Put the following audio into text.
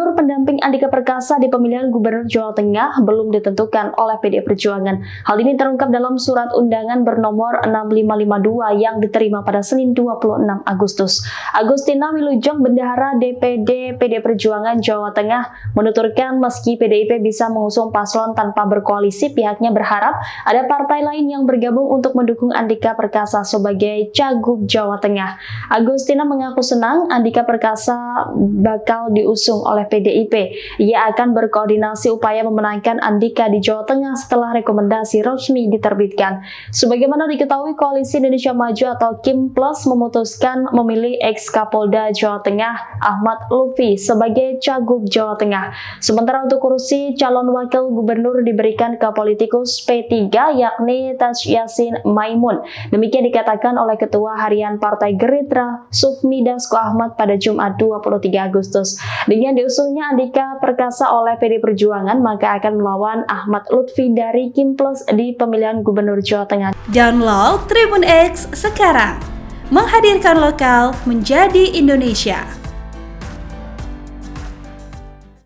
Gubernur pendamping Andika Perkasa di pemilihan Gubernur Jawa Tengah belum ditentukan oleh PDI Perjuangan. Hal ini terungkap dalam surat undangan bernomor 6552 yang diterima pada Senin 26 Agustus. Agustina Wilujeng, Bendahara DPD PDI Perjuangan Jawa Tengah, menuturkan meski PDIP bisa mengusung paslon tanpa berkoalisi, pihaknya berharap ada partai lain yang bergabung untuk mendukung Andika Perkasa sebagai Cagup Jawa Tengah. Agustina mengaku senang Andika Perkasa bakal diusung oleh PDIP. Ia akan berkoordinasi upaya memenangkan Andika di Jawa Tengah setelah rekomendasi resmi diterbitkan. Sebagaimana diketahui, Koalisi Indonesia Maju atau KIM Plus memutuskan memilih ex-Kapolda Jawa Tengah Ahmad Lutfi sebagai Cagup Jawa Tengah. Sementara untuk kursi calon wakil gubernur diberikan ke politikus P3 yakni Taj Yassin Maimun. Demikian dikatakan oleh Ketua Harian Partai Gerindra Sufmi Dasko Ahmad pada Jumat 23 Agustus. Dengan diusungnya Andika Perkasa oleh PDI Perjuangan, maka akan melawan Ahmad Lutfi dari KIM Plus di pemilihan Gubernur Jawa Tengah. Download Tribun X sekarang, menghadirkan lokal menjadi Indonesia.